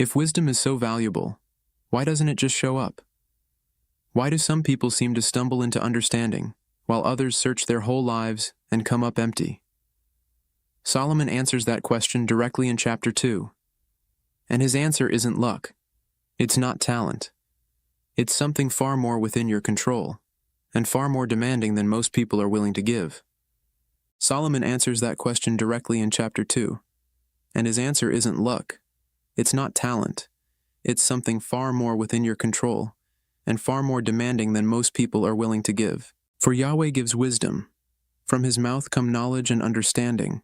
If wisdom is so valuable, why doesn't it just show up? Why do some people seem to stumble into understanding, while others search their whole lives and come up empty? Solomon answers that question directly in chapter 2. And his answer isn't luck. It's not talent. It's something far more within your control, and far more demanding than most people are willing to give. Solomon answers that question directly in chapter 2. And his answer isn't luck. It's not talent. It's something far more within your control, and far more demanding than most people are willing to give. For Yahweh gives wisdom. From his mouth come knowledge and understanding.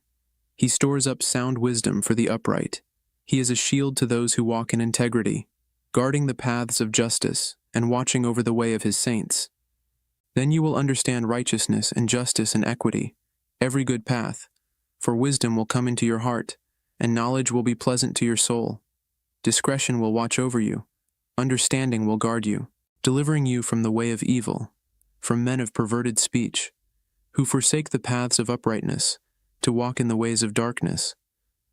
He stores up sound wisdom for the upright. He is a shield to those who walk in integrity, guarding the paths of justice and watching over the way of his saints. Then you will understand righteousness and justice and equity, every good path, for wisdom will come into your heart, and knowledge will be pleasant to your soul. Discretion will watch over you. Understanding will guard you, delivering you from the way of evil, from men of perverted speech, who forsake the paths of uprightness, to walk in the ways of darkness,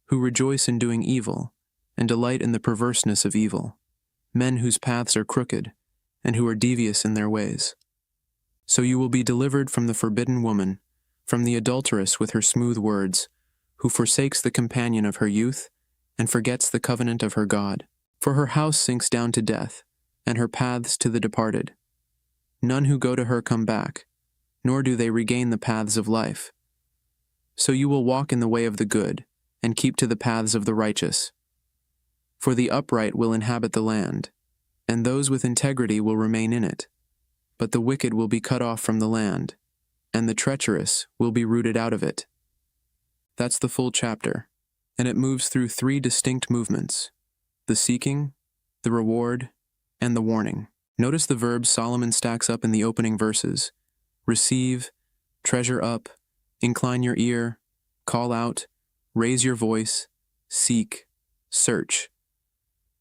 who rejoice in doing evil, and delight in the perverseness of evil, men whose paths are crooked, and who are devious in their ways. So you will be delivered from the forbidden woman, from the adulteress with her smooth words, who forsakes the companion of her youth, and forgets the covenant of her God. For her house sinks down to death, and her paths to the departed. None who go to her come back, nor do they regain the paths of life. So you will walk in the way of the good, and keep to the paths of the righteous. For the upright will inhabit the land, and those with integrity will remain in it. But the wicked will be cut off from the land, and the treacherous will be rooted out of it. That's the full chapter, and it moves through 3 distinct movements: the seeking, the reward, and the warning. Notice the verbs Solomon stacks up in the opening verses: receive, treasure up, incline your ear, call out, raise your voice, seek, search.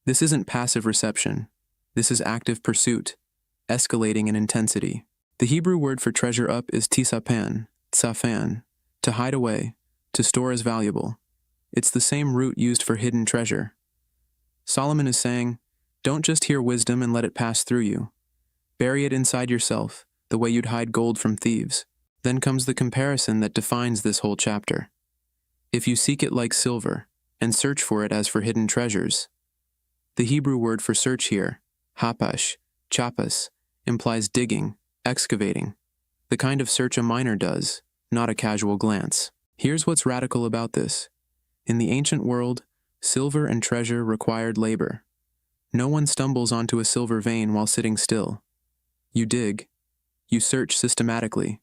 This isn't passive reception. This is active pursuit, escalating in intensity. The Hebrew word for treasure up is tsaphan, to hide away, to store as valuable. It's the same root used for hidden treasure. Solomon is saying, don't just hear wisdom and let it pass through you. Bury it inside yourself, the way you'd hide gold from thieves. Then comes the comparison that defines this whole chapter. If you seek it like silver, and search for it as for hidden treasures. The Hebrew word for search here, chaphas, implies digging, excavating, the kind of search a miner does, not a casual glance. Here's what's radical about this. In the ancient world, silver and treasure required labor. No one stumbles onto a silver vein while sitting still. You dig. You search systematically.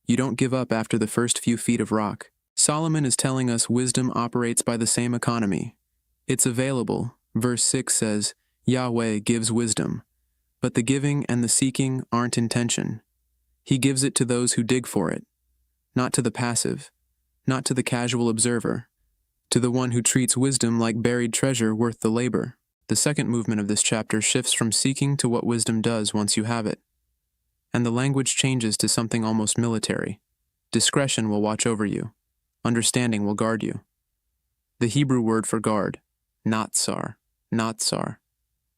You don't give up after the first few feet of rock. Solomon is telling us wisdom operates by the same economy. It's available. Verse 6 says, Yahweh gives wisdom, but the giving and the seeking aren't in tension. He gives it to those who dig for it, not to the passive, not to the casual observer, to the one who treats wisdom like buried treasure worth the labor. The second movement of this chapter shifts from seeking to what wisdom does once you have it. And the language changes to something almost military. Discretion will watch over you. Understanding will guard you. The Hebrew word for guard, natsar,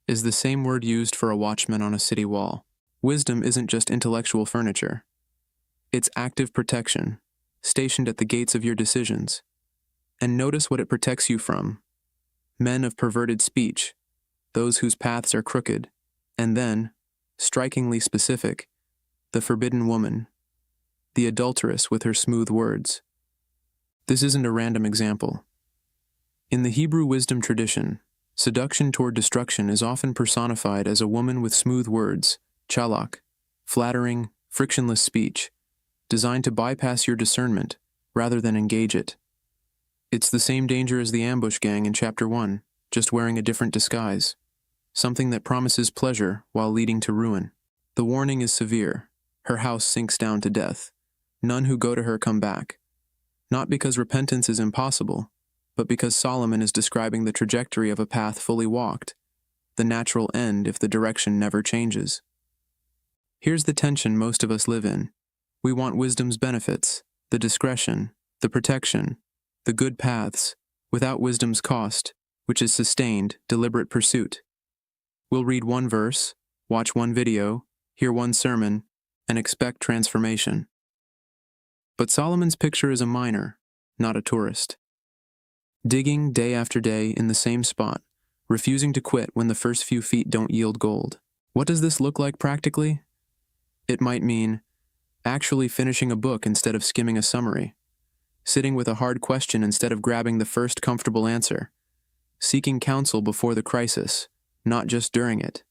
is the same word used for a watchman on a city wall. Wisdom isn't just intellectual furniture. It's active protection, stationed at the gates of your decisions. And notice what it protects you from. Men of perverted speech, those whose paths are crooked, and then, strikingly specific, the forbidden woman, the adulteress with her smooth words. This isn't a random example. In the Hebrew wisdom tradition, seduction toward destruction is often personified as a woman with smooth words, chalak, flattering, frictionless speech, designed to bypass your discernment rather than engage it. It's the same danger as the ambush gang in chapter 1, just wearing a different disguise, something that promises pleasure while leading to ruin. The warning is severe. Her house sinks down to death. None who go to her come back. Not because repentance is impossible, but because Solomon is describing the trajectory of a path fully walked, the natural end if the direction never changes. Here's the tension most of us live in. We want wisdom's benefits, the discretion, the protection, the good paths, without wisdom's cost, which is sustained, deliberate pursuit. We'll read one verse, watch one video, hear one sermon, and expect transformation. But Solomon's picture is a miner, not a tourist. Digging day after day in the same spot, refusing to quit when the first few feet don't yield gold. What does this look like practically? It might mean actually finishing a book instead of skimming a summary, sitting with a hard question instead of grabbing the first comfortable answer, seeking counsel before the crisis, not just during it,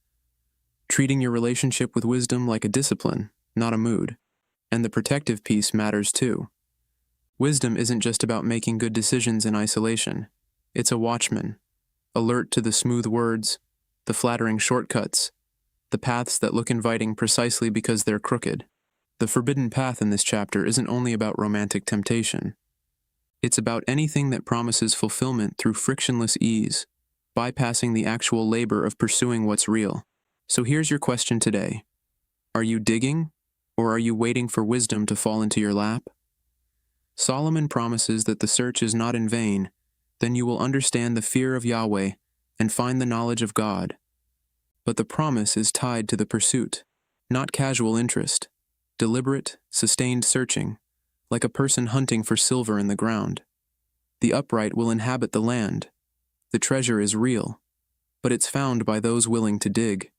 treating your relationship with wisdom like a discipline, not a mood. And the protective piece matters too. Wisdom isn't just about making good decisions in isolation. It's a watchman, alert to the smooth words, the flattering shortcuts, the paths that look inviting precisely because they're crooked. The forbidden path in this chapter isn't only about romantic temptation. It's about anything that promises fulfillment through frictionless ease, bypassing the actual labor of pursuing what's real. So here's your question today. Are you digging, or are you waiting for wisdom to fall into your lap? Solomon promises that the search is not in vain. Then you will understand the fear of Yahweh and find the knowledge of God. But the promise is tied to the pursuit, not casual interest, deliberate, sustained searching, like a person hunting for silver in the ground. The upright will inhabit the land. The treasure is real, but it's found by those willing to dig.